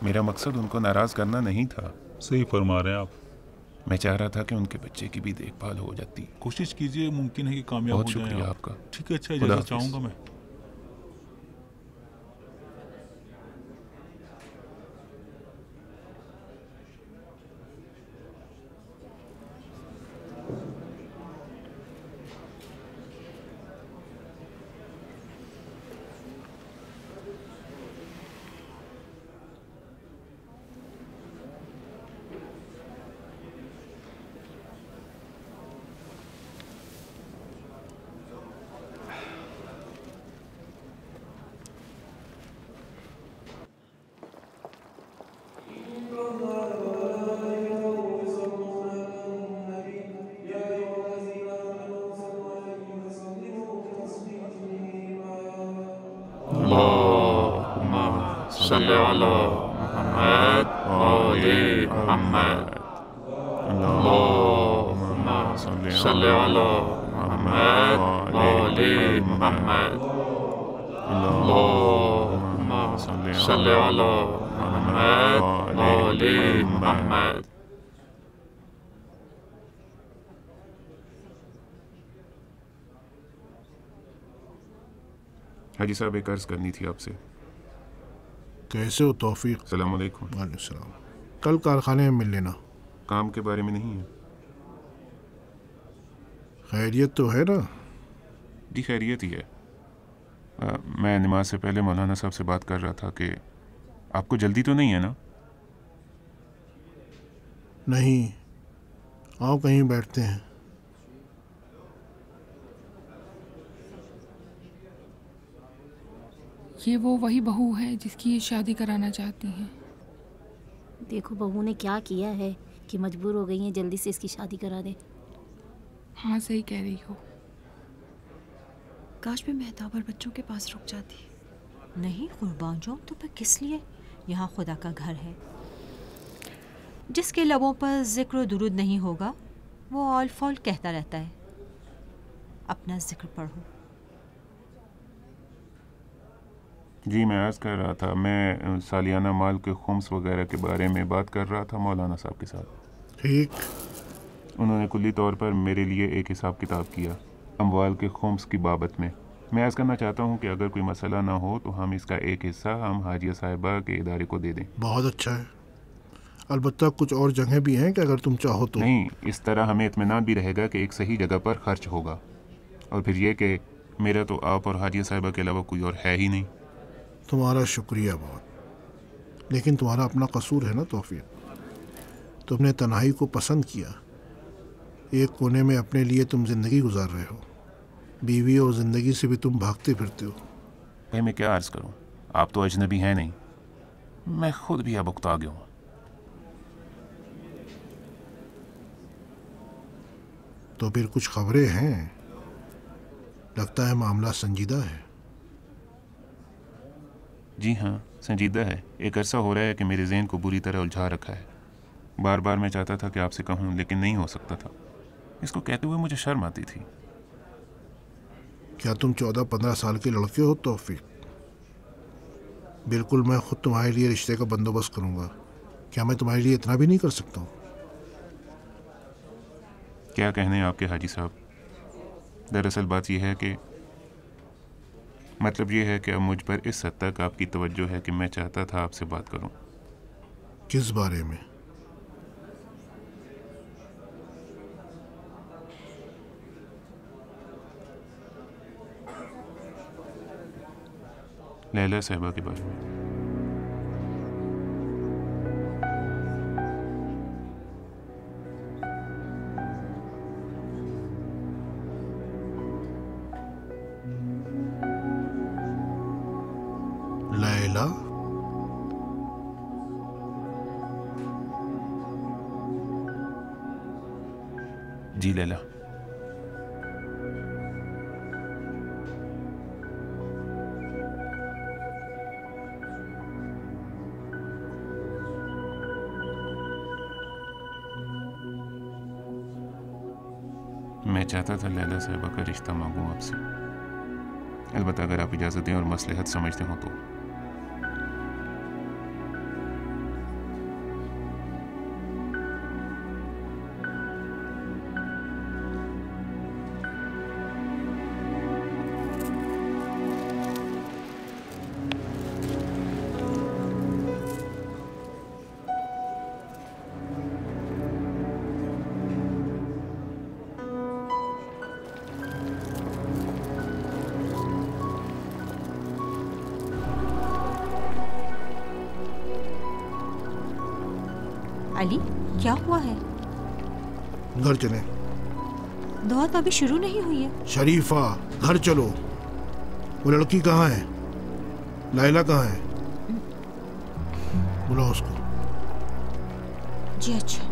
मेरा मकसद उनको नाराज़ करना नहीं था। सही फरमा रहे हैं आप। मैं चाह रहा था कि उनके बच्चे की भी देखभाल हो जाती। कोशिश कीजिए, मुमकिन है कि कामयाब बहुत हो जाएं शुक्रिया आप। आपका। ठीक है, अच्छा खुदा इजाज़त हाफिज़। चाहूँगा मैं। अल्लाहुम्मा सल्लि अला मुहम्मद व आले मुहम्मद। अल्लाहुम्मा सल्लि अला मुहम्मद व आले मुहम्मद। अल्लाहुम्मा सल्लि अला मुहम्मद व आले मुहम्मद। हाजी साहब, एक अर्ज़ करनी थी आपसे। कैसे हो तौफीक? सलाम अलैकुम। वालेकुम सलाम। कल कारखाने में मिल लेना। काम के बारे में नहीं है? खैरियत तो है ना? जी खैरियत ही है। मैं नमाज से पहले मौलाना साहब से बात कर रहा था कि आपको जल्दी तो नहीं है ना? नहीं, आओ कहीं बैठते हैं। ये वो वही बहू है जिसकी ये शादी कराना चाहती हैं। देखो बहू ने क्या किया है कि मजबूर हो गई हैं जल्दी से इसकी शादी करा दे। हाँ सही कह रही हो। काश मैं मेहताब और बच्चों के पास रुक जाती। नहीं कुर्बान जाऊं तो फिर किस लिए? यहाँ खुदा का घर है। जिसके लबों पर जिक्र व दुरूद नहीं होगा वो ऑल फॉल कहता रहता है। अपना जिक्र पढ़ो। जी मैं अर्ज़ कर रहा था, मैं सालियाना माल के खुम्स वगैरह के बारे में बात कर रहा था मौलाना साहब के साथ। ठीक। उन्होंने कुल्ली तौर पर मेरे लिए एक हिसाब किताब किया अमवाल के खुम्स की बाबत में। मैं अर्ज़ करना चाहता हूँ कि अगर कोई मसला ना हो तो हम इसका एक हिस्सा हम हाजिया साहिबा के इदारे को दे दें। बहुत अच्छा है। अलबत्ता कुछ और जगह भी हैं कि अगर तुम चाहो तो। नहीं, इस तरह हमें इत्मीनान भी रहेगा कि एक सही जगह पर खर्च होगा। और फिर ये कि मेरा तो आप और हाजिया साहिबा के अलावा कोई और है ही नहीं। तुम्हारा शुक्रिया बहुत, लेकिन तुम्हारा अपना कसूर है ना तौफीक। तुमने तन्हाई को पसंद किया। एक कोने में अपने लिए तुम ज़िंदगी गुजार रहे हो। बीवी और ज़िंदगी से भी तुम भागते फिरते हो। भाई मैं क्या अर्ज़ करूँ, आप तो अजनबी हैं नहीं, मैं खुद भी अब उकता गया हूँ। तो फिर कुछ खबरें हैं? लगता है मामला संजीदा है। जी हाँ, संजीदा है। एक अरसा हो रहा है कि मेरे ज़हन को बुरी तरह उलझा रखा है। बार बार मैं चाहता था कि आपसे कहूँ, लेकिन नहीं हो सकता था। इसको कहते हुए मुझे शर्म आती थी। क्या तुम 14-15 साल के लड़के हो तौफीक? बिल्कुल, मैं खुद तुम्हारे लिए रिश्ते का बंदोबस्त करूँगा। क्या मैं तुम्हारे लिए इतना भी नहीं कर सकता हूँ? क्या कहने हैं आपके हाजी साहब। दरअसल बात यह है कि मतलब ये है कि अब मुझ पर इस हद तक आपकी तवज्जो है कि मैं चाहता था आपसे बात करूं। किस बारे में? लैला साहिबा के बारे में। लैला? जी लैला। मैं चाहता था लैला साहिबा का रिश्ता मांगूं आपसे, अलबत्ता अगर आप इजाज़त दें और मसलहत समझते हो तो। अली, क्या हुआ है? घर चले। दौड़ तो अभी शुरू नहीं हुई है। शरीफा, घर चलो। वो लड़की कहाँ है? लाइला कहाँ है? बुलाओ उसको। जी अच्छा।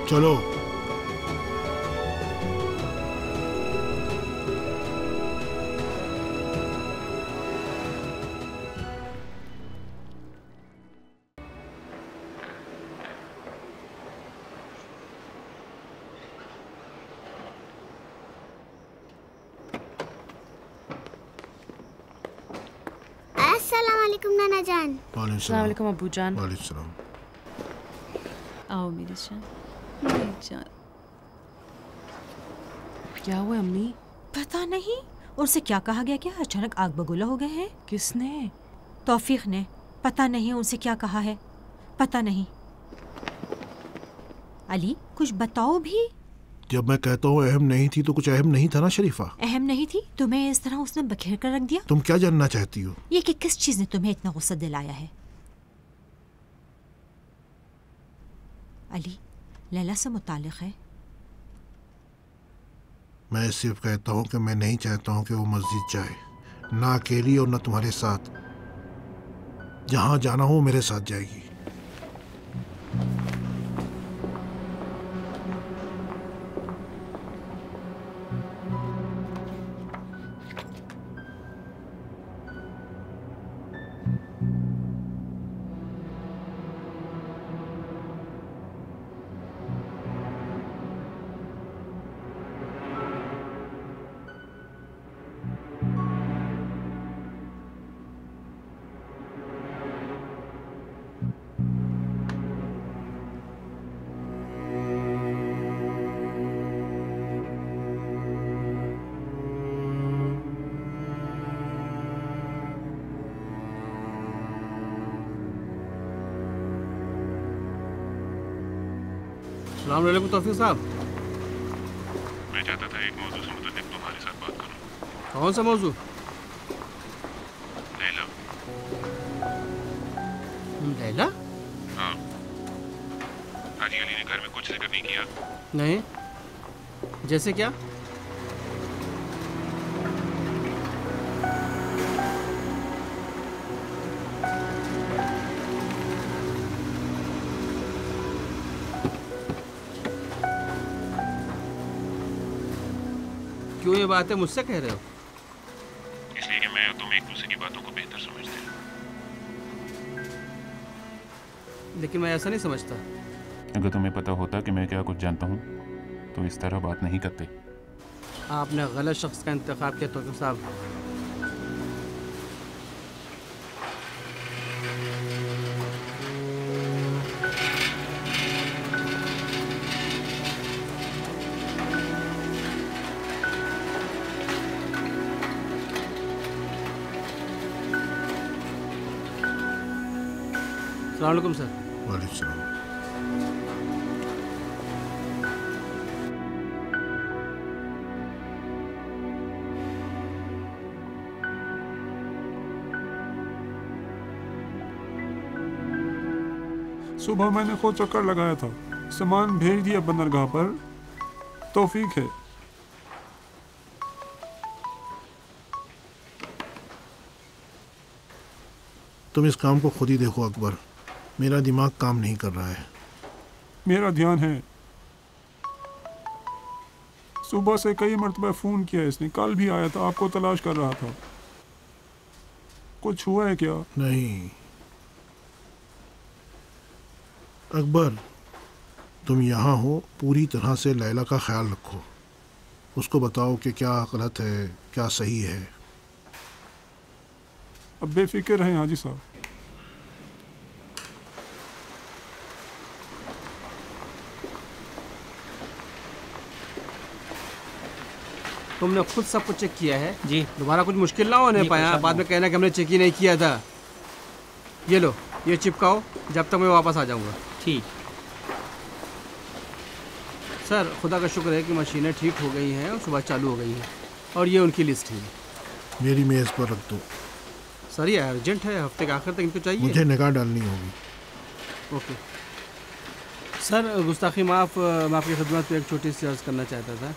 चलो। अस्सलाम वालेकुम नाना जान। अस्सलाम वालेकुम अब्बू जान। वालेकुम सलाम। आओ मेरी जान, मेरी जान। क्या हुआ अम्मी? पता नहीं, उनसे क्या कहा गया? क्या अचानक आग बगोला हो गए हैं? किसने? तौफीक ने। पता नहीं उनसे क्या कहा है, पता नहीं। अली, कुछ बताओ भी। जब मैं कहता हूँ अहम नहीं थी तो कुछ अहम नहीं था ना शरीफा? अहम नहीं थी? तुम्हें इस तरह उसने बखेर कर रख दिया? तुम क्या जानना चाहती हो? ये कि किस चीज ने तुम्हें इतना गुस्सा दिलाया है? अली, लैला से मुतालिक है। मैं सिर्फ कहता हूँ कि मैं नहीं चाहता हूँ कि वो मस्जिद जाए, ना अकेली और ना तुम्हारे साथ। जहाँ जाना हो मेरे साथ जाएगी। अस्सलाम वालेकुम तौफीक साहब। मैं चाहता था एक मौजूद से मुतल्लिक तुम्हारे साथ बात करूं। कौन सा मौजू? लैला। लैला? हाँ। हाजी अली ने घर में कुछ जिक्र नहीं किया? नहीं। जैसे क्या? क्यों ये बातें मुझसे कह रहे हो? इसलिए कि मैं और तुम एक दूसरे की बातों को बेहतर समझते हैं। लेकिन मैं ऐसा नहीं समझता। अगर तुम्हें पता होता कि मैं क्या कुछ जानता हूँ तो इस तरह बात नहीं करते। आपने गलत शख्स का इंतखाब किया तौफीक साहब। अस्सलाम वालेकुम सर। वालेकुम सलाम। सुबह मैंने खुद चक्कर लगाया था, सामान भेज दिया बंदरगाह पर। तौफीक है। तुम इस काम को खुद ही देखो अकबर, मेरा दिमाग काम नहीं कर रहा है। मेरा ध्यान है। सुबह से कई मरतबा फ़ोन किया इसने, कल भी आया था, आपको तलाश कर रहा था। कुछ हुआ है क्या? नहीं अकबर, तुम यहाँ हो, पूरी तरह से लैला का ख्याल रखो। उसको बताओ कि क्या गलत है क्या सही है। अब बेफिक्र रहें हाजी साहब। तुमने खुद सब कुछ चेक किया है जी? दोबारा कुछ मुश्किल ना होने पाया, बाद में कहना कि हमने चेक ही नहीं किया था। ये लो, ये चिपकाओ जब तक मैं वापस आ जाऊंगा। ठीक सर, खुदा का शुक्र है कि मशीनें ठीक हो गई हैं और सुबह चालू हो गई हैं। और ये उनकी लिस्ट है, मेरी मेज़ पर रख दो। सर ये अर्जेंट है, हफ्ते के आखिर तक इनको चाहिए। मुझे निगाह डालनी होगी। ओके सर, गुस्ताखी माफ़, मैं आपकी खिदमत पे एक छोटी सी अर्ज़ करना चाहता था।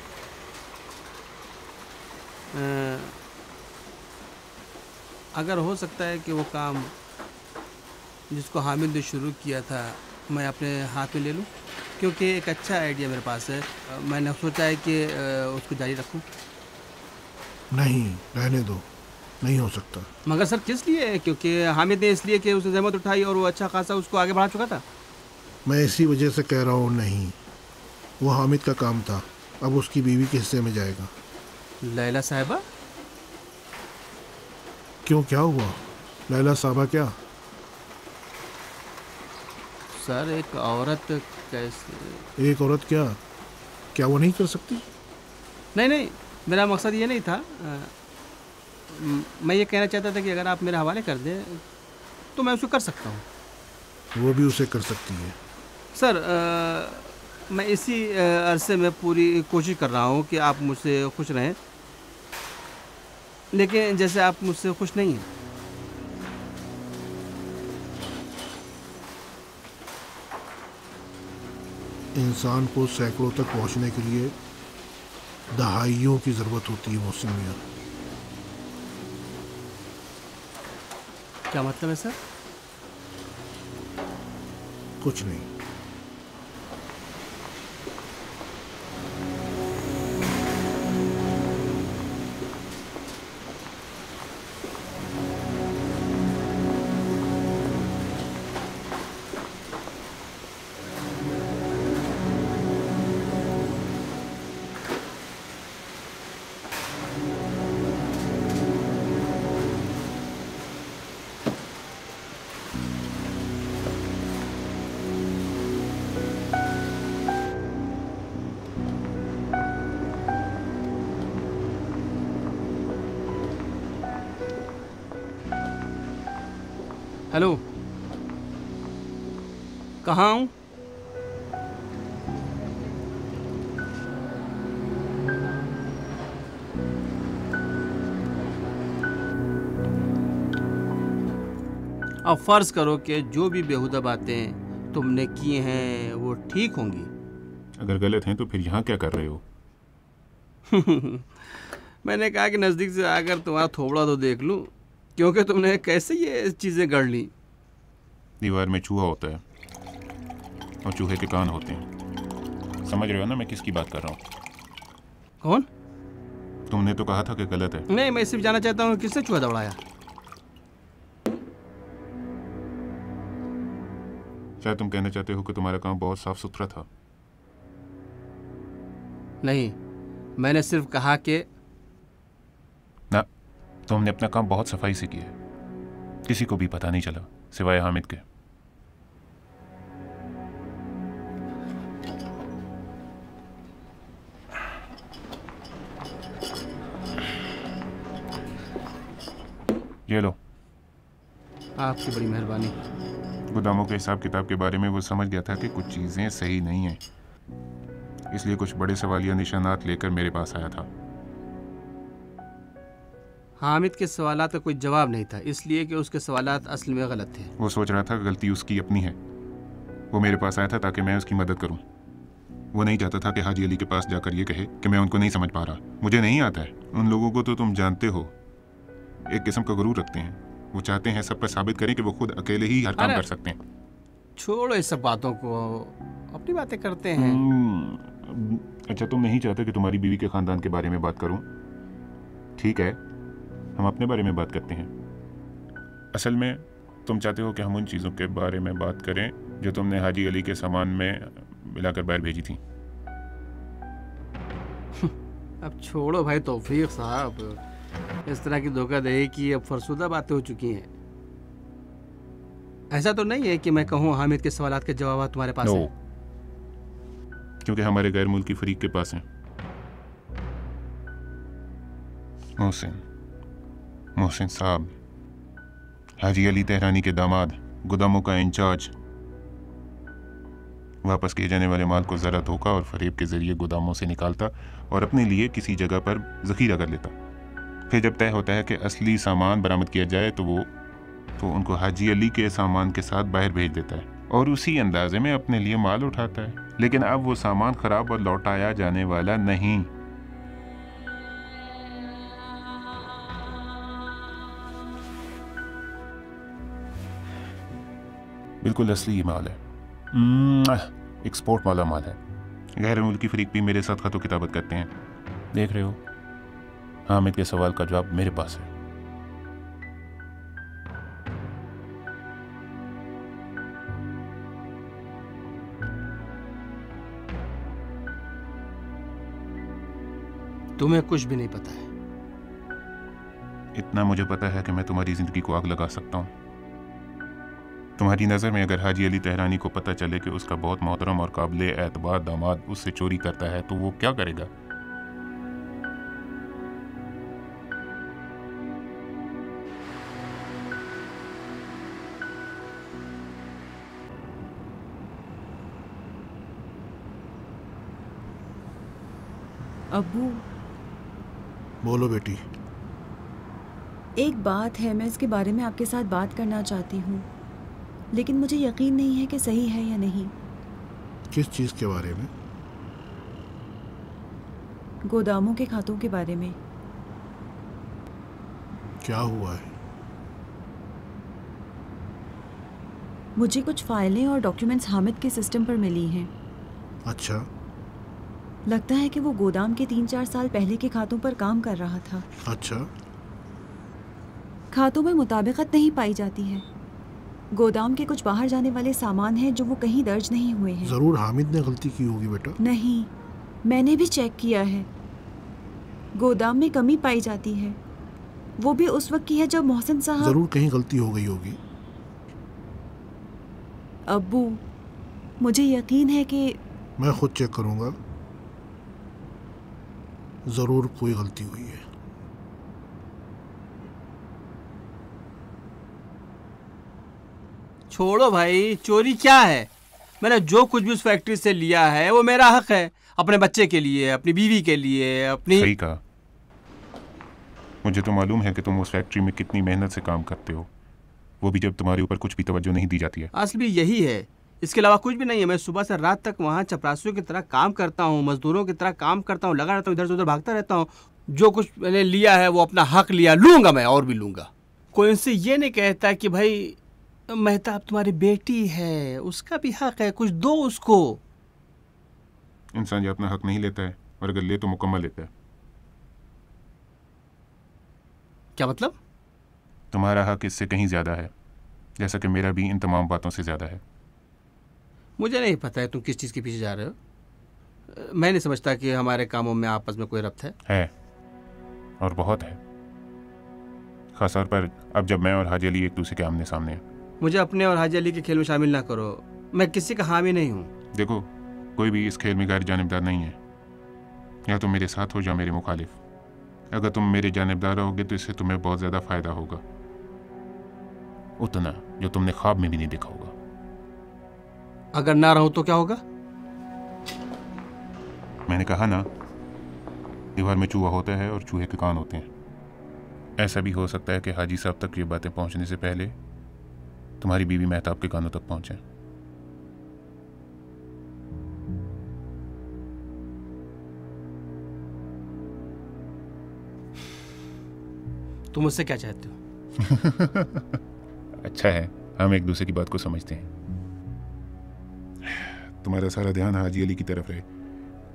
अगर हो सकता है कि वो काम जिसको हामिद ने शुरू किया था मैं अपने हाथ में ले लूं, क्योंकि एक अच्छा आइडिया मेरे पास है। मैंने सोचा है कि उसको जारी रखूं। नहीं, रहने दो, नहीं हो सकता। मगर सर किस लिए? क्योंकि हामिद ने इसलिए कि उसने जहमत उठाई और वो अच्छा खासा उसको आगे बढ़ा चुका था। मैं इसी वजह से कह रहा हूँ नहीं, वो हामिद का काम था, अब उसकी बीवी के हिस्से में जाएगा। लैला साहिबा? क्यों, क्या हुआ? लैला साहिबा क्या? सर एक औरत कैसे? एक औरत क्या वो नहीं कर सकती? नहीं, मेरा मकसद ये नहीं था। मैं ये कहना चाहता था कि अगर आप मेरे हवाले कर दें तो मैं उसको कर सकता हूँ। वो भी उसे कर सकती है। सर मैं इसी अरसे में पूरी कोशिश कर रहा हूँ कि आप मुझसे खुश रहें, लेकिन जैसे आप मुझसे खुश नहीं हैं। इंसान को सैकड़ों तक पहुंचने के लिए दहाइयों की ज़रूरत होती है मोहसिन मियां। क्या मतलब है सर? कुछ नहीं। हेलो, कहाँ हूँ? अब फर्ज करो कि जो भी बेहुदा बातें तुमने की हैं वो ठीक होंगी। अगर गलत हैं तो फिर यहाँ क्या कर रहे हो? मैंने कहा कि नज़दीक से आकर तुम्हारा थोबड़ा तो देख लूँ, क्योंकि तुमने कैसे ये चीज़ें गढ़ ली। दीवार में चूहा होता है और चूहे के कान होते हैं। समझ रहे हो ना मैं किसकी बात कर रहा हूँ? कौन? तुमने तो कहा था कि गलत है। नहीं, मैं सिर्फ जानना चाहता हूँ किसने चूहा दौड़ाया। शायद तुम कहना चाहते हो कि तुम्हारा काम बहुत साफ सुथरा था। नहीं, मैंने सिर्फ कहा कि ना, तुमने अपना काम बहुत सफाई से किया, किसी को भी पता नहीं चला सिवाय हामिद के। ये लो। आपकी बड़ी मेहरबानी। गोदामों के हिसाब किताब के बारे में वो समझ गया था कि कुछ चीजें सही नहीं हैं, इसलिए कुछ बड़े सवालिया निशानात लेकर मेरे पास आया था। हामिद के सवालात का कोई जवाब नहीं था, इसलिए कि उसके सवालात असल में गलत थे। वो सोच रहा था गलती उसकी अपनी है। वो मेरे पास आया था ताकि मैं उसकी मदद करूं। वो नहीं चाहता था कि हाजी अली के पास जाकर ये कहे कि मैं उनको नहीं समझ पा रहा, मुझे नहीं आता है। उन लोगों को तो तुम जानते हो, एक किस्म का गुरूर रखते हैं। वो चाहते हैं सब पर साबित करें कि वो खुद अकेले ही हर काम कर सकते हैं। छोड़ो इस सब बातों को, अपनी बातें करते हैं। अच्छा, तुम नहीं चाहते कि तुम्हारी बीवी के ख़ानदान के बारे में बात करूं? ठीक है, हम अपने बारे में बात करते हैं। असल में तुम चाहते हो कि हम उन चीज़ों के बारे में बात करें जो तुमने हाजी अली के सामान में मिलाकर बाहर भेजी थी। अब छोड़ो भाई तौफीक साहब, इस तरह की धोखाधड़ी की अब फरसुदा बातें हो चुकी हैं। ऐसा तो नहीं है कि मैं कहूँ हामिद के सवालात के जवाब तुम्हारे पास हैं। क्योंकि हमारे गैर मुल्की फरीक के पास हैं। मोहसिन साहब, हाजी अली तेहरानी के दामाद, गोदामों का इंचार्ज, वापस किए जाने वाले माल को ज़रा धोखा और फरेब के जरिए गोदामों से निकालता और अपने लिए किसी जगह पर ज़ख़ीरा कर लेता। फिर जब तय होता है कि असली सामान बरामद किया जाए तो उनको हाजी अली के सामान के साथ बाहर भेज देता है और उसी अंदाजे में अपने लिए माल उठाता है। लेकिन अब वो सामान ख़राब और लौटाया जाने वाला नहीं। बिल्कुल असली माल है, एक्सपोर्ट वाला माल है। गैर मुल्की फरीक भी मेरे साथ खतो किताबत करते हैं। देख रहे हो, हामिद के सवाल का जवाब मेरे पास है। तुम्हें कुछ भी नहीं पता है। इतना मुझे पता है कि मैं तुम्हारी जिंदगी को आग लगा सकता हूँ। तुम्हारी नज़र में अगर हाजी अली तेहरानी को पता चले कि उसका बहुत मोहतरम और काबिल एतबार दामाद उससे चोरी करता है तो वो क्या करेगा? अब्बू, बोलो बेटी। एक बात है, मैं इसके बारे में आपके साथ बात करना चाहती हूँ, लेकिन मुझे यकीन नहीं है कि सही है या नहीं। किस चीज़ के बारे में? गोदामों के खातों के बारे में। क्या हुआ है? मुझे कुछ फाइलें और डॉक्यूमेंट्स हामिद के सिस्टम पर मिली हैं। अच्छा। लगता है कि वो गोदाम के 3-4 साल पहले के खातों पर काम कर रहा था। अच्छा। खातों में मुताबिकत नहीं पाई जाती है। गोदाम के कुछ बाहर जाने वाले सामान हैं जो वो कहीं दर्ज नहीं हुए हैं। ज़रूर हामिद ने गलती की होगी बेटा। नहीं, मैंने भी चेक किया है। गोदाम में कमी पाई जाती है, वो भी उस वक्त की है जब मोहसिन साहब। ज़रूर कहीं गलती हो गई होगी। अब्बू, मुझे यकीन है कि मैं खुद चेक करूँगा। ज़रूर कोई गलती हुई है। छोड़ो भाई, चोरी क्या है? मैंने जो कुछ भी उस फैक्ट्री से लिया है वो मेरा हक है, अपने बच्चे के लिए, अपनी बीवी के लिए, अपनी। सही कहा। मुझे तो मालूम है कि तुम उस फैक्ट्री में कितनी मेहनत से काम करते हो, वो भी जब तुम्हारे ऊपर कुछ भी तवज्जो नहीं दी जाती है। असल भी यही है, इसके अलावा कुछ भी नहीं है। मैं सुबह से रात तक वहाँ चपरासियों की तरह काम करता हूँ, मजदूरों की तरह काम करता हूँ, लगा रहता हूँ, इधर से उधर भागता रहता हूँ। जो कुछ मैंने लिया है वो अपना हक लिया, लूँगा मैं और भी लूँगा। कोई इनसे ये नहीं कहता कि भाई मेहताब तुम्हारी बेटी है, उसका भी हक है, कुछ दो उसको। इंसान ये अपना हक नहीं लेता है और अगर ले तो मुकम्मल लेता है। क्या मतलब? तुम्हारा हक इससे कहीं ज़्यादा है, जैसा कि मेरा भी इन तमाम बातों से ज़्यादा है। मुझे नहीं पता है तुम किस चीज़ के पीछे जा रहे हो। मैं नहीं समझता कि हमारे कामों में आपस में कोई रब्त है और बहुत है, खास तौर पर अब जब मैं और हाजी अली एक दूसरे के आमने सामने हैं। मुझे अपने और हाजी अली के खेल में शामिल ना करो, मैं किसी का हामी नहीं हूँ। देखो, कोई भी इस खेल में गैर जानिबदार नहीं है। या तुम मेरे साथ हो या मेरे मुखालिफ। अगर तुम मेरे जानिबदार रहोगे तो इससे तुम्हें बहुत ज़्यादा फ़ायदा होगा, उतना जो तुमने ख्वाब में भी नहीं देखा होगा। अगर ना रहो तो क्या होगा? मैंने कहा ना, दीवार में चूहा होता है और चूहे के कान होते हैं। ऐसा भी हो सकता है कि हाजी साहब तक ये बातें पहुंचने से पहले तुम्हारी बीवी मेहताब के कानों तक पहुंचे। तुम मुझसे क्या चाहते हो? अच्छा है, हम एक दूसरे की बात को समझते हैं। तुम्हारा सारा ध्यान हाजी अली की तरफ रहे,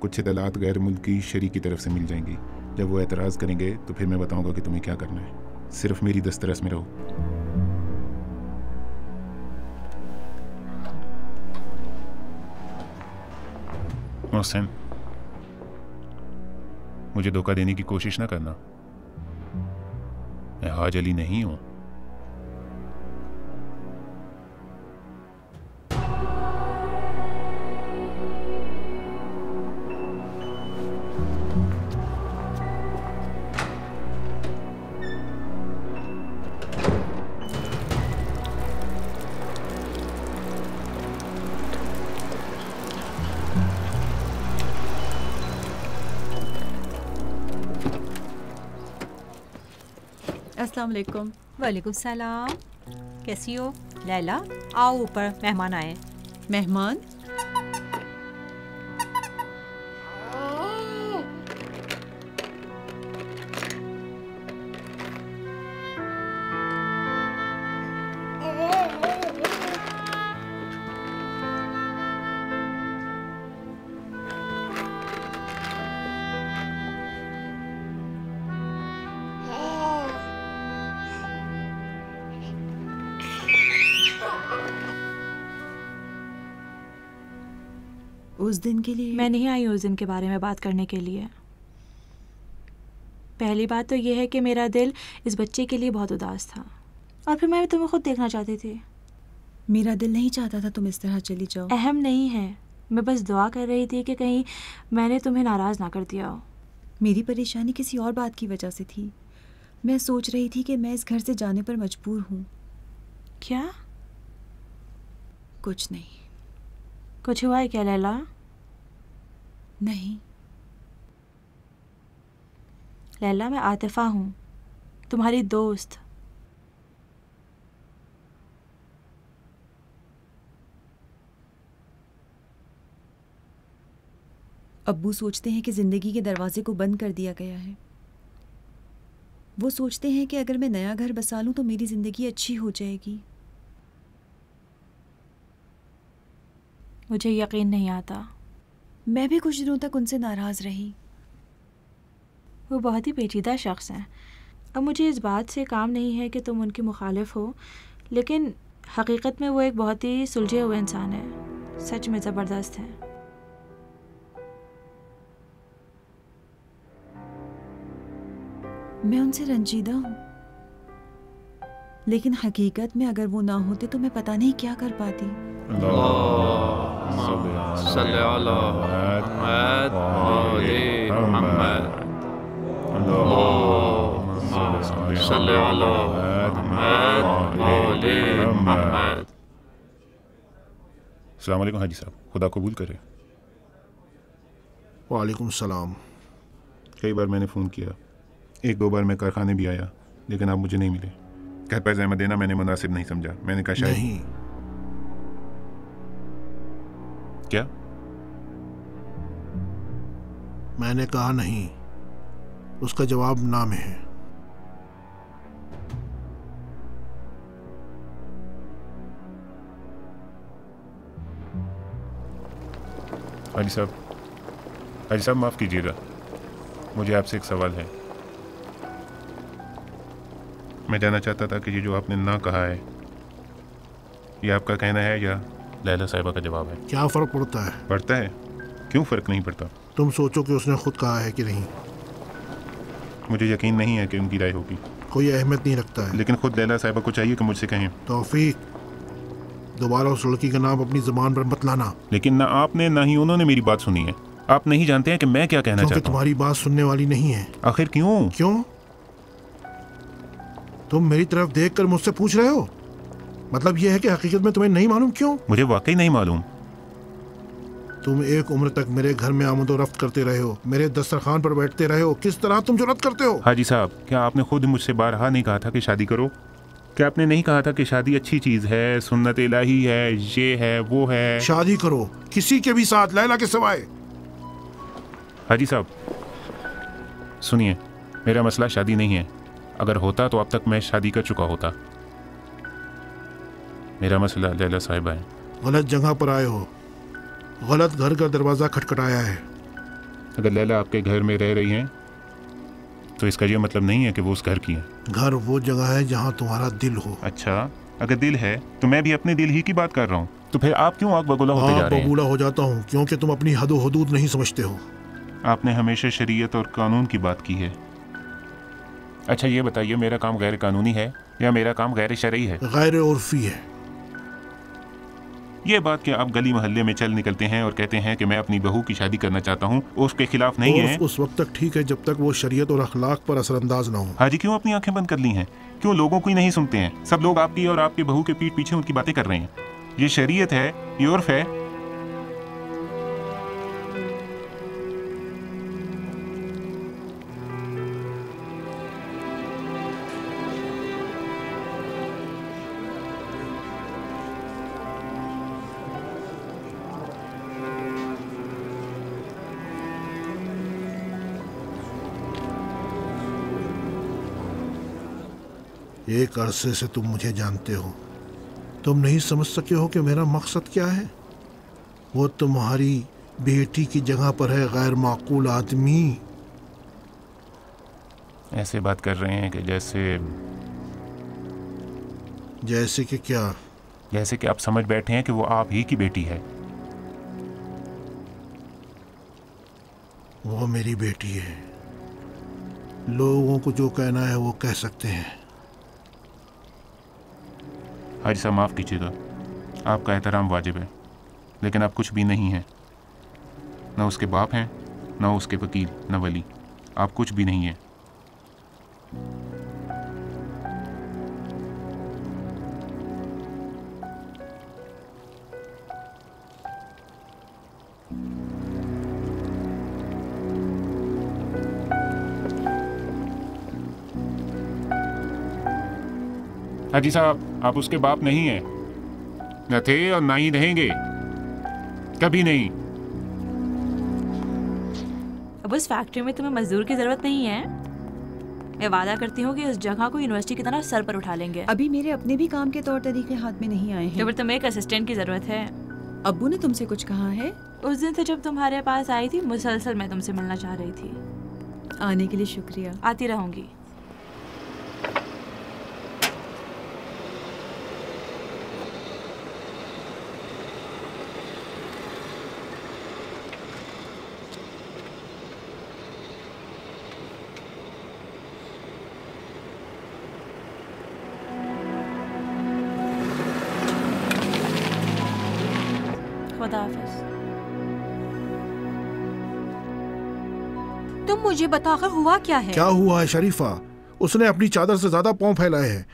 कुछ इतलात गैर मुल्की शरीक की तरफ से मिल जाएंगी। जब वो एतराज़ करेंगे तो फिर मैं बताऊंगा कि तुम्हें क्या करना है। सिर्फ मेरी दस्तरस में रहो। मोहसिन, मुझे धोखा देने की कोशिश ना करना। मैं हाज अली नहीं हूं। अस्सलाम वालेकुम। वालेकुम सलाम। कैसी हो लैला? आओ ऊपर, मेहमान आए। मेहमान? उस दिन के लिए मैं नहीं आई उस दिन के बारे में बात करने के लिए। पहली बात तो यह है कि मेरा दिल इस बच्चे के लिए बहुत उदास था, और फिर मैं तुम्हें खुद देखना चाहती थी। मेरा दिल नहीं चाहता था तुम इस तरह चली जाओ। अहम नहीं है, मैं बस दुआ कर रही थी कि कहीं मैंने तुम्हें नाराज़ ना कर दिया हो। मेरी परेशानी किसी और बात की वजह से थी। मैं सोच रही थी कि मैं इस घर से जाने पर मजबूर हूँ। क्या? कुछ नहीं। कुछ हुआ है क्या लैला? नहीं लैला, मैं आतिफा हूँ, तुम्हारी दोस्त। अब्बू सोचते हैं कि ज़िंदगी के दरवाजे को बंद कर दिया गया है। वो सोचते हैं कि अगर मैं नया घर बसा लूँ तो मेरी ज़िंदगी अच्छी हो जाएगी। मुझे यकीन नहीं आता। मैं भी कुछ दिनों तक उनसे नाराज़ रही। वो बहुत ही पेचीदा शख्स हैं। अब मुझे इस बात से काम नहीं है कि तुम उनकी मुखालिफ हो, लेकिन हकीकत में वो एक बहुत ही सुलझे हुए इंसान है। सच में ज़बरदस्त है। मैं उनसे रंजीदा हूँ, लेकिन हकीकत में अगर वो ना होते तो मैं पता नहीं क्या कर पाती। अस्सलाम वालेकुम हाजी साहब, खुदा कबूल करे। वालेकुम सलाम। कई बार मैंने फ़ोन किया, एक दो बार मैं कारखाने भी आया, लेकिन आप मुझे नहीं मिले। घर पर ज़हमत देना मैंने मुनासिब नहीं समझा। मैंने कहा शायद नहीं। क्या? मैंने कहा नहीं, उसका जवाब ना में है। हाजी साहब माफ़ कीजिएगा, मुझे आपसे एक सवाल है। मैं जानना चाहता था कि ये जो आपने ना कहा है, ये आपका कहना है या लैला साहिबा का जवाब है? क्या फ़र्क पड़ता है? पड़ता है। क्यों फ़र्क नहीं पड़ता? तुम सोचो कि उसने खुद कहा है कि नहीं। मुझे यकीन नहीं है कि उनकी राय होगी। कोई अहमियत नहीं रखता है। लेकिन खुद लैला साहिबा को चाहिए कि मुझसे कहें। तौफीक, दोबारा उस लड़की का नाम अपनी ज़बान पर मत लाना। लेकिन ना आपने ना ही उन्होंने मेरी बात सुनी है। आप नहीं जानते हैं कि मैं क्या कहना चाहता हूँ। तुम्हारी बात सुनने वाली नहीं है। आखिर क्यों? क्यों? तुम मेरी तरफ देखकर मुझसे पूछ रहे हो? मतलब यह है कि हकीकत में तुम्हें नहीं मालूम? क्यों? मुझे वाकई नहीं मालूम। तुम एक उम्र तक मेरे घर में आमद और रफ्त करते रहे हो, मेरे दस्तरखान पर बैठते रहे हो। किस तरह तुम जुर्रत करते हो? हाजी साहब, क्या आपने खुद मुझसे बारहा नहीं कहा था कि शादी करो? क्या आपने नहीं कहा था कि शादी अच्छी चीज़ है, सुन्नत इलाही है, ये है वो है? शादी करो किसी के भी साथ, लैला के सिवाय। हाजी साहब सुनिए, मेरा मसला शादी नहीं है। अगर होता तो अब तक मैं शादी कर चुका होता। मेरा मसला लैला साहिबा है। गलत जगह पर आए हो, गलत घर का दरवाज़ा खटखटाया है। अगर लैला आपके घर में रह रही हैं तो इसका ये मतलब नहीं है कि वो उस घर की है। घर वो जगह है जहाँ तुम्हारा दिल हो। अच्छा, अगर दिल है तो मैं भी अपने दिल ही की बात कर रहा हूँ, तो फिर आप क्यों आग बगुला होते जा रहे हैं? बगुला हो जाता हूँ क्योंकि तुम अपनी हद व हदूद नहीं समझते हो। आपने हमेशा शरीयत और कानून की बात की है। अच्छा ये बताइए, मेरा काम गैर कानूनी है या मेरा काम गैर शरई है? गैर उर्फी है। ये बात कि आप गली मोहल्ले में चल निकलते हैं और कहते हैं कि मैं अपनी बहू की शादी करना चाहता हूँ, उसके खिलाफ नहीं है? उस वक्त तक ठीक है जब तक वो शरीयत और अखलाक पर असरअंदाज ना हो। हाजी क्यों अपनी आंखें बंद कर ली हैं? क्यों लोगों को ही नहीं सुनते हैं? सब लोग आपकी और आपके बहू के पीठ पीछे उनकी बातें कर रहे हैं। ये शरीयत है, ये उर्फ है। एक अरसे से तुम मुझे जानते हो, तुम नहीं समझ सके हो कि मेरा मकसद क्या है। वो तुम्हारी बेटी की जगह पर है गैर माकूल आदमी। ऐसे बात कर रहे हैं कि जैसे कि क्या? जैसे कि आप समझ बैठे हैं कि वो आप ही की बेटी है। वो मेरी बेटी है, लोगों को जो कहना है वो कह सकते हैं। हाजी साहब माफ़ कीजिएगा, आपका एहतराम वाजिब है, लेकिन आप कुछ भी नहीं हैं। न उसके बाप हैं, न उसके वकील, न वली। आप कुछ भी नहीं हैं। हाजी साहब, आप उसके बाप नहीं हैं, न थे और ना ही रहेंगे, कभी नहीं। अब उस फैक्ट्री में तुम्हें मजदूर की जरूरत नहीं है। मैं वादा करती हूँ कि उस जगह को यूनिवर्सिटी की तरह सर पर उठा लेंगे। अभी मेरे अपने भी काम के तौर तरीके हाथ में नहीं आए हैं। तो फिर तुम्हें एक असिस्टेंट की जरूरत है। अब्बू ने तुमसे कुछ कहा है? उस दिन से जब तुम्हारे पास आई थी, मुसलसल मैं तुमसे मिलना चाह रही थी। आने के लिए शुक्रिया। आती रहूंगी। तुम मुझे बताओ आखिर हुआ क्या है? क्या हुआ है शरीफा? उसने अपनी चादर से ज्यादा पांव फैलाए हैं।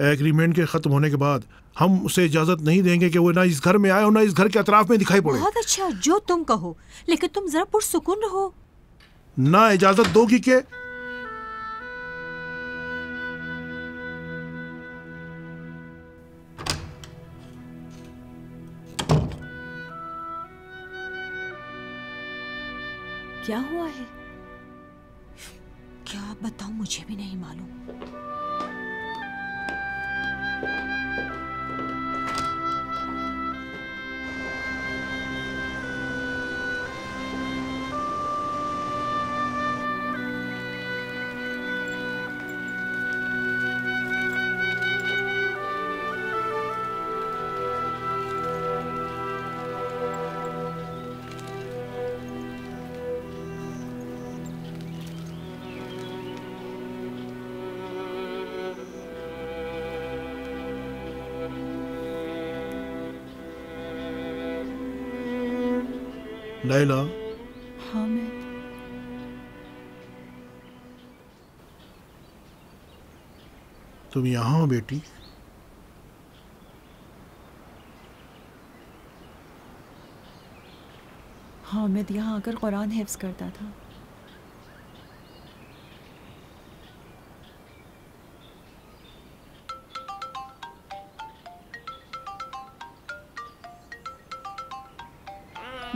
एग्रीमेंट के खत्म होने के बाद हम उसे इजाजत नहीं देंगे कि वो ना इस घर में आए और ना इस घर के अतराफ में दिखाई पड़े। बहुत अच्छा, जो तुम कहो, लेकिन तुम जरा पुरसुकून रहो। ना इजाजत दोगी के? क्या हुआ है? क्या बताऊं, मुझे भी नहीं मालूम। लैला। हाँ मैं। तुम यहाँ हो बेटी? हाँ, मैं यहाँ आकर कुरान हिफ्ज करता था।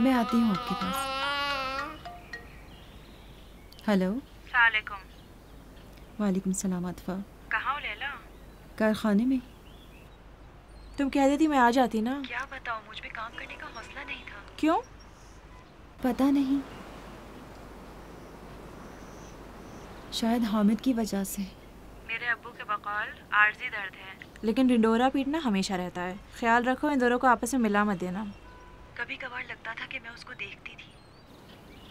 मैं आती हूँ आपके पास। हेलो। अस्सलामुअलैकुम। वालेकुम सलाम आतफा। कहाँ हो लैला? कारखाने में। तुम कह देती मैं आ जाती ना। क्या बताऊँ, मुझ पे काम करने का हौसला नहीं था। क्यों? पता नहीं, शायद हामिद की वजह से। मेरे अब्बू के बकौल आर्जी दर्द है, लेकिन ढिंडोरा पीटना हमेशा रहता है। ख्याल रखो, इन दोनों को आपस में मिला मत देना। कभी कभार लगता था कि मैं उसको देखती थी,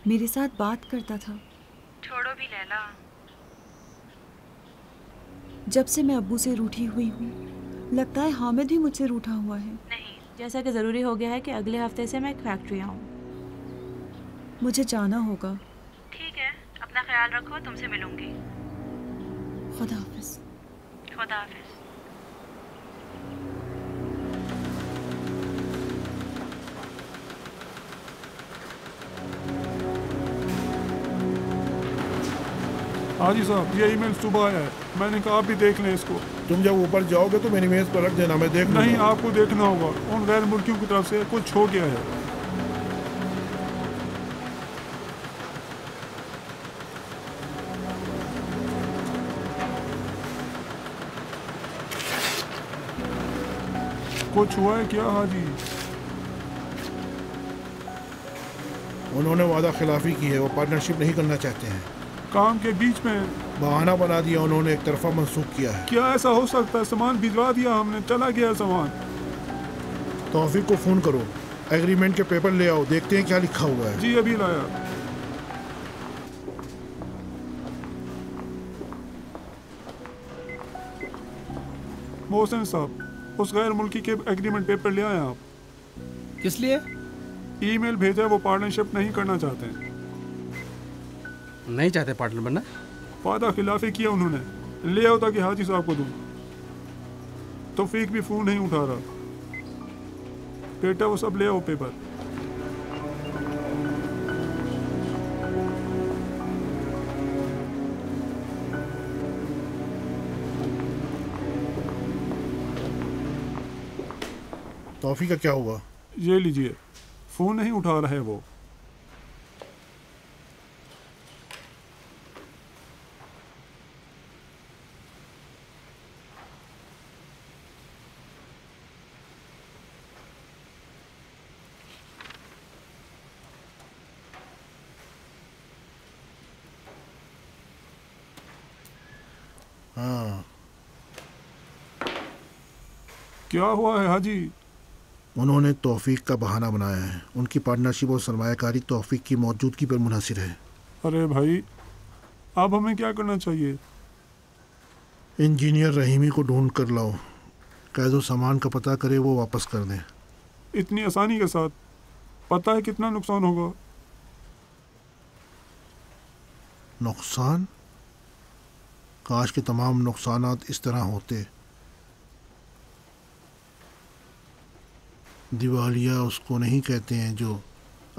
मेरे साथ बात करता था। छोड़ो भी लैला। जब से मैं अब्बू से रूठी हुई हूँ, लगता है हामिद भी मुझसे रूठा हुआ है। नहीं, जैसा कि ज़रूरी हो गया है कि अगले हफ्ते से मैं एक फैक्ट्री आऊँ। मुझे जाना होगा। ठीक है, अपना ख्याल रखो, तुमसे मिलूंगी। खुदा हाफिज। खुदा हाफिज। हाजी साहब, ये ईमेल सुबह आया है, मैंने कहा आप भी देख लें इसको। तुम जब ऊपर जाओगे तो मेरी मेज़ पर रख देना, मैं देख नहीं, आपको देखना होगा, उन गैर मुल्कियों की तरफ से कुछ हो गया है। कुछ हुआ है क्या हाजी? उन्होंने वादा खिलाफी की है, वो पार्टनरशिप नहीं करना चाहते हैं। काम के बीच में बहाना बना दिया उन्होंने, एक तरफा मनसूख किया है। क्या ऐसा हो सकता है? सामान भिजवा दिया हमने, चला गया सामान। तौफीक को फ़ोन करो, एग्रीमेंट के पेपर ले आओ, देखते हैं क्या लिखा हुआ है। जी अभी लाया। मोहसिन साहब, उस गैर मुल्की के एग्रीमेंट पेपर ले आए आप। किस लिए? ईमेल भेजा, वो पार्टनरशिप नहीं करना चाहते हैं। नहीं चाहते पार्टनर बनना? वादा खिलाफी किया उन्होंने। ले आओ ताकि हाजी साहब को दूं। तौफीक भी फ़ोन नहीं उठा रहा। बेटा वो सब ले आओ पेपर। तौफीक का क्या हुआ? ये लीजिए, फ़ोन नहीं उठा रहा है वो। हाँ, क्या हुआ है हाजी? उन्होंने तौफीक का बहाना बनाया है। उनकी पार्टनरशिप और सरमायाकारी तौफीक की मौजूदगी पर मुनहसिर है। अरे भाई, अब हमें क्या करना चाहिए? इंजीनियर रहीमी को ढूंढ कर लाओ, कह दो सामान का पता करे, वो वापस कर दें। इतनी आसानी के साथ? पता है कितना नुकसान होगा? नुकसान? काश के तमाम नुकसानात इस तरह होते। दिवालिया उसको नहीं कहते हैं जो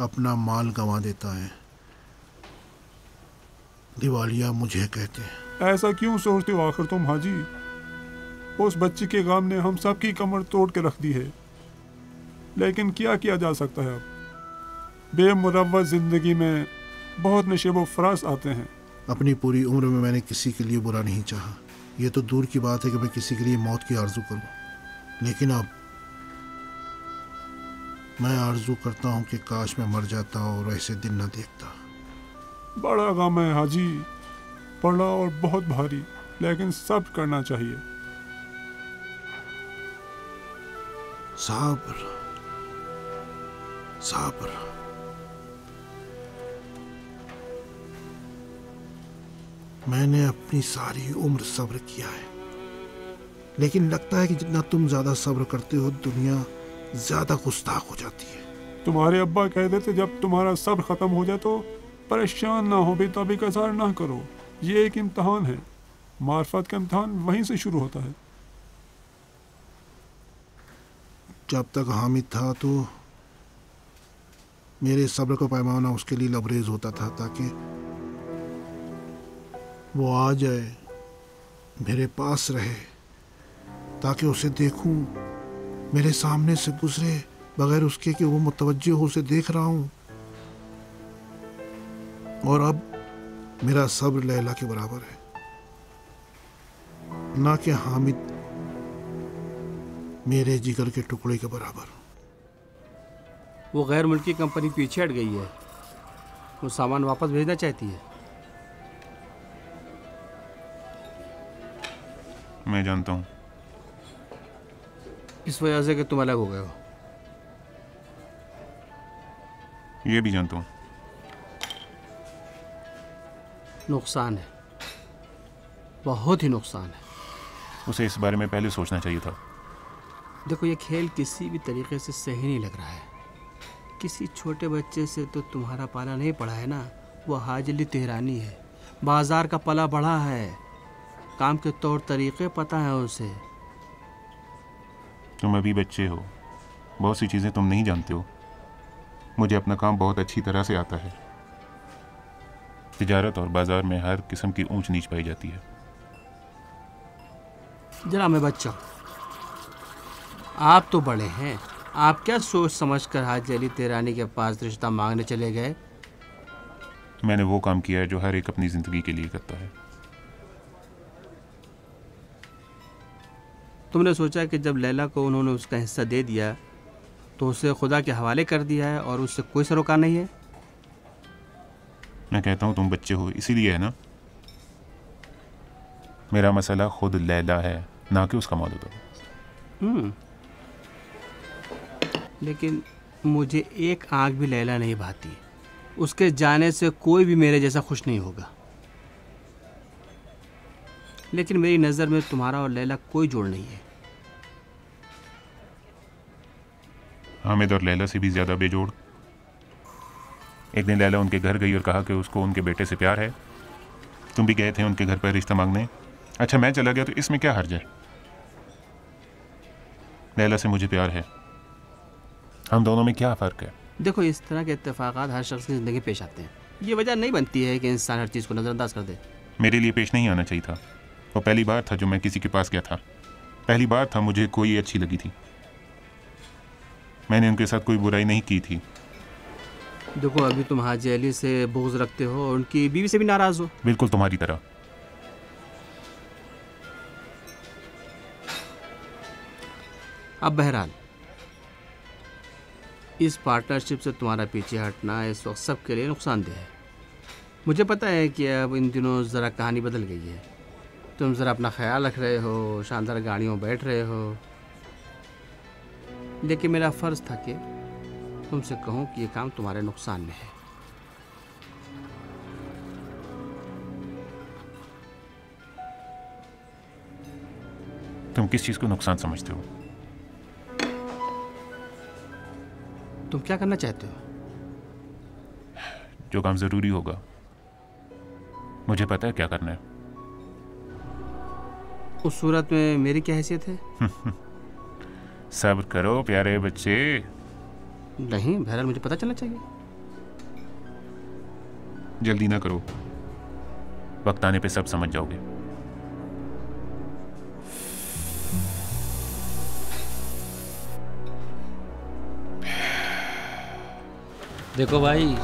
अपना माल गंवा देता है, दिवालिया मुझे कहते हैं। ऐसा क्यों सोचते हो आखिर तुम हाजी? उस बच्ची के गाम ने हम सब की कमर तोड़ के रख दी है, लेकिन क्या किया जा सकता है? अब बेमुरव्वत ज़िंदगी में बहुत नशेब व फराज आते हैं। अपनी पूरी उम्र में मैंने किसी के लिए बुरा नहीं चाहा। ये तो दूर की बात है कि मैं किसी के लिए मौत की आरजू करूं, लेकिन अब मैं आरजू करता हूं कि काश मैं मर जाता और ऐसे दिन न देखता। बड़ा गम है हाजी, बड़ा और बहुत भारी, लेकिन सब्र करना चाहिए। सब्र, सब्र। मैंने अपनी सारी उम्र सब्र किया है, लेकिन लगता है कि जितना तुम ज्यादा सब्र करते हो, दुनिया ज्यादा गुस्ताख हो जाती है। तुम्हारे अब्बा कहते थे जब तुम्हारा सब्र खत्म हो जाए तो परेशान ना हो, बेताबी का इज़हार ना करो। ये एक इम्तहान है, मार्फत का इम्तहान वहीं से शुरू होता है। जब तक हामिद था तो मेरे सब्र का पैमाना उसके लिए लबरेज होता था, ताकि वो आ जाए, मेरे पास रहे, ताकि उसे देखूं, मेरे सामने से गुजरे बगैर उसके कि वो मुतवज्जे हो उसे देख रहा हूं। और अब मेरा सब्र लैला के बराबर है, ना कि हामिद मेरे जिगर के टुकड़े के बराबर। वो गैर मुल्की कंपनी पीछे हट गई है, वो सामान वापस भेजना चाहती है। मैं जानता हूँ। इस वजह से कि तुम अलग हो गए हो। ये भी जानता हूँ। नुकसान है, बहुत ही नुकसान है। उसे इस बारे में पहले सोचना चाहिए था। देखो, ये खेल किसी भी तरीके से सही नहीं लग रहा है। किसी छोटे बच्चे से तो तुम्हारा पाला नहीं पड़ा है ना। वो हाजी अली तेहरानी है, बाजार का पला बढ़ा है, काम के तौर तरीके पता है उसे। तुम अभी बच्चे हो, बहुत सी चीज़ें तुम नहीं जानते हो। मुझे अपना काम बहुत अच्छी तरह से आता है। तिजारत और बाजार में हर किस्म की ऊंच नीच पाई जाती है। जरा मैं बच्चा हूँ, आप तो बड़े हैं। आप क्या सोच समझ कर हाजी अली तेहरानी के पास रिश्ता मांगने चले गए? मैंने वो काम किया है जो हर एक अपनी ज़िंदगी के लिए करता है। तुमने सोचा कि जब लैला को उन्होंने उसका हिस्सा दे दिया तो उसे खुदा के हवाले कर दिया है और उससे कोई सरोकार नहीं है? मैं कहता हूँ तुम बच्चे हो, इसीलिए है ना। मेरा मसला खुद लैला है, ना कि उसका मौजूदा। लेकिन मुझे एक आंख भी लैला नहीं भाती। उसके जाने से कोई भी मेरे जैसा खुश नहीं होगा। लेकिन मेरी नज़र में तुम्हारा और लैला कोई जोड़ नहीं है। हामिद और लैला से भी ज़्यादा बेजोड़। एक दिन लैला उनके घर गई और कहा कि उसको उनके बेटे से प्यार है। तुम भी गए थे उनके घर पर रिश्ता मांगने। अच्छा, मैं चला गया तो इसमें क्या हर्ज है? लैला से मुझे प्यार है, हम दोनों में क्या फ़र्क है? देखो, इस तरह के इत्तेफाकात हर शख्स की ज़िंदगी पेश आते हैं। ये वजह नहीं बनती है कि इंसान हर चीज़ को नज़रअंदाज कर दे। मेरे लिए पेश नहीं आना चाहिए था। वो पहली बार था जो मैं किसी के पास गया था। पहली बार था मुझे कोई अच्छी लगी थी। मैंने उनके साथ कोई बुराई नहीं की थी। देखो, अभी तुम हाजी अली से बुग़्ज़ रखते हो और उनकी बीवी से भी नाराज़ हो। बिल्कुल तुम्हारी तरह। अब बहरहाल, इस पार्टनरशिप से तुम्हारा पीछे हटना इस वक्त सबके लिए नुकसानदेह है। मुझे पता है कि अब इन दिनों ज़रा कहानी बदल गई है। तुम ज़रा अपना ख्याल रख रहे हो, शानदार गाड़ियों में बैठ रहे हो। लेकिन मेरा फ़र्ज़ था कि तुमसे कहूँ कि ये काम तुम्हारे नुकसान में है। तुम किस चीज़ को नुकसान समझते हो? तुम क्या करना चाहते हो? जो काम ज़रूरी होगा। मुझे पता है क्या करना है। उस सूरत में मेरी क्या हैसियत है? सब्र करो प्यारे बच्चे। नहीं, बहरहाल मुझे पता चलना चाहिए। जल्दी ना करो, वक्त आने पे सब समझ जाओगे। देखो भाई,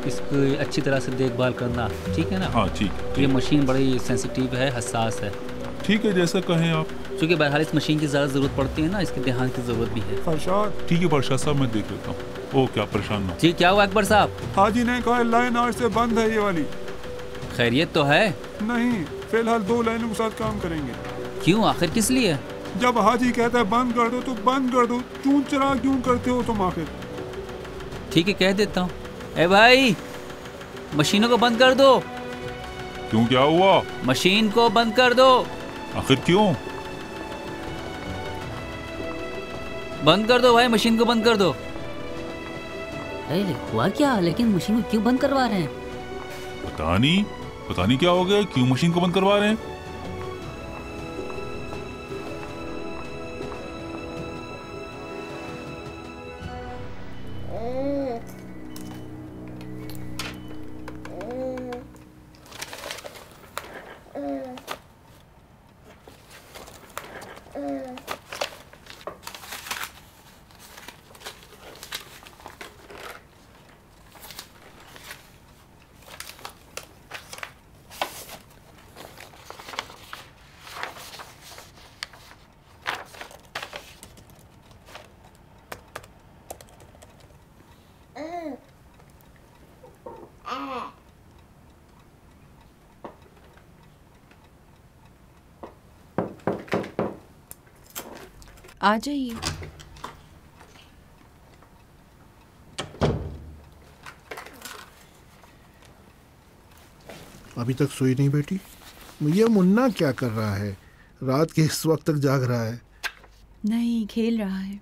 इसकी अच्छी तरह से देखभाल करना, ठीक है ना? हाँ ठीक। ये मशीन बड़ी सेंसिटिव है, हसास है। ठीक है, जैसा कहें आप। क्योंकि बहरहाल इस मशीन की ज़्यादा ज़रूरत पड़ती है ना, इसके ध्यान की ज़रूरत भी है। फरशाद। ठीक है फरशाद साहब, मैं देख लेता हूँ। ओ क्या परेशान ना। जी, क्या हुआ अकबर साहब? हाजी ने कहा लाइन आज से बंद है ये वाली। खैरियत तो है? नहीं, फिलहाल 2 लाइनों के साथ काम करेंगे। क्यों, आखिर किस लिए? जब हाजी कहता है बंद कर दो तो बंद कर दो। चूं चरा क्यों करते हो तुम आखिर? ठीक है, कह देता हूँ। ए भाई, मशीनों को बंद कर दो। क्यों, क्या हुआ? मशीन को बंद कर दो। आखिर क्यों? बंद कर दो भाई, मशीन को बंद कर दो। अरे हुआ क्या? लेकिन मशीन को क्यों बंद करवा रहे हैं? पता नहीं क्या हो गया, क्यों मशीन को बंद करवा रहे हैं। आ जाइए। अभी तक सोई नहीं बेटी? ये मुन्ना क्या कर रहा है? रात के इस वक्त तक जाग रहा है? नहीं, खेल रहा है।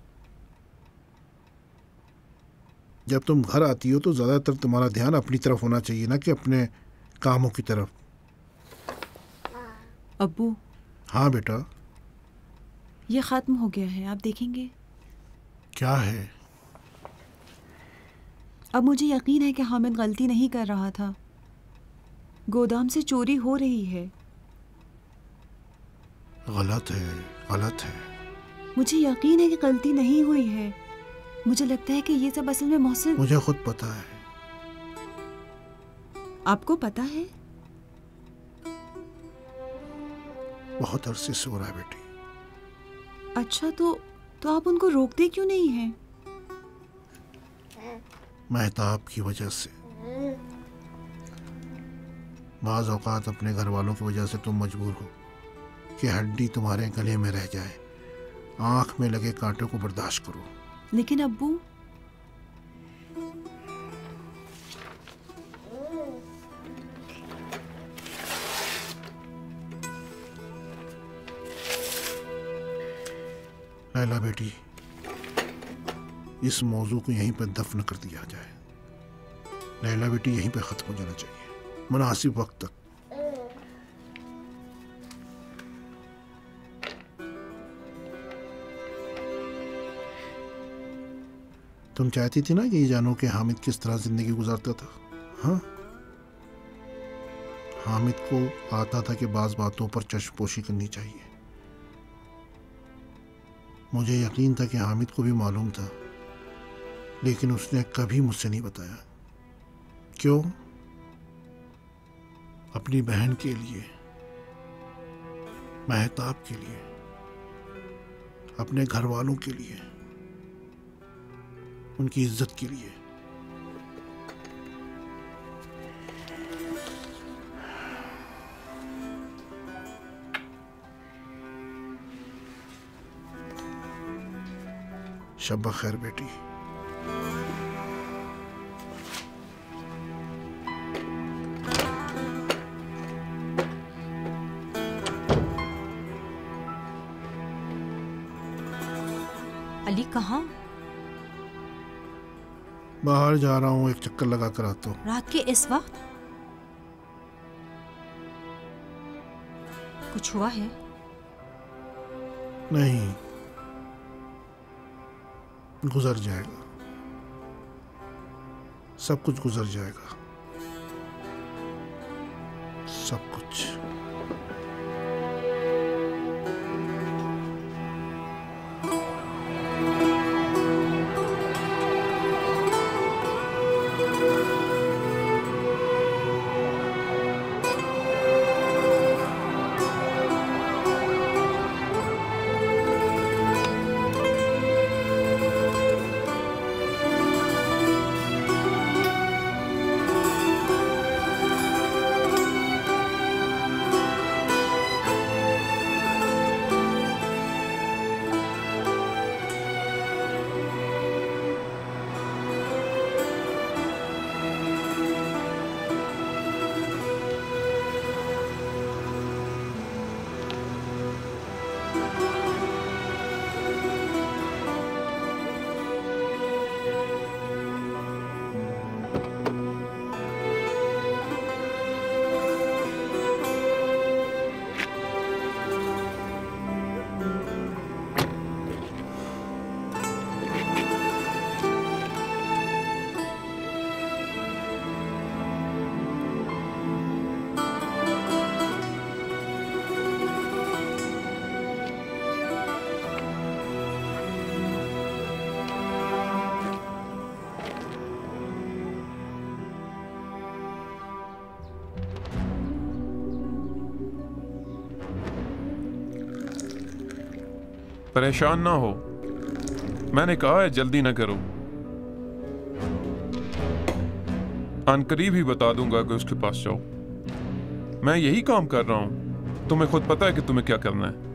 जब तुम घर आती हो तो ज़्यादातर तुम्हारा ध्यान अपनी तरफ होना चाहिए ना कि अपने कामों की तरफ। अब्बू। हाँ बेटा। ये ख़त्म हो गया है, आप देखेंगे। क्या है? अब मुझे यकीन है कि हामिद गलती नहीं कर रहा था। गोदाम से चोरी हो रही है। गलत है, गलत है। मुझे यकीन है कि गलती नहीं हुई है। मुझे लगता है कि ये सब असल में मोहसिन। मुझे खुद पता है। आपको पता है? बहुत अरसे से हो रहा है बेटी। अच्छा, तो आप उनको रोकते क्यों नहीं हैं? महताब की वजह से। बाज़ औक़ात अपने घर वालों की वजह से तुम मजबूर हो कि हड्डी तुम्हारे गले में रह जाए, आंख में लगे कांटे को बर्दाश्त करो। लेकिन अब्बू, लैला बेटी, इस मौजू को यहीं पर दफन कर दिया जाए। लैला बेटी, यहीं पे ख़त्म हो जाना चाहिए मुनासिब वक्त तक। तुम चाहती थी ना कि ये जानो कि हामिद किस तरह जिंदगी गुजारता था? हाँ, हामिद को आता था कि बाज़ बातों पर चश्मपोशी करनी चाहिए। मुझे यकीन था कि हामिद को भी मालूम था, लेकिन उसने कभी मुझसे नहीं बताया। क्यों? अपनी बहन के लिए, महताब के लिए, अपने घर वालों के लिए, उनकी इज्जत के लिए। शब खैर बेटी। अली कहाँ? बाहर जा रहा हूँ, एक चक्कर लगा कर आता हूँ। रात के इस वक्त? कुछ हुआ है? नहीं, गुजर जाएगा, सब कुछ गुजर जाएगा, सब कुछ। परेशान ना हो, मैंने कहा है जल्दी ना करो। अनकरीब ही बता दूंगा कि उसके पास जाओ। मैं यही काम कर रहा हूं, तुम्हें खुद पता है कि तुम्हें क्या करना है।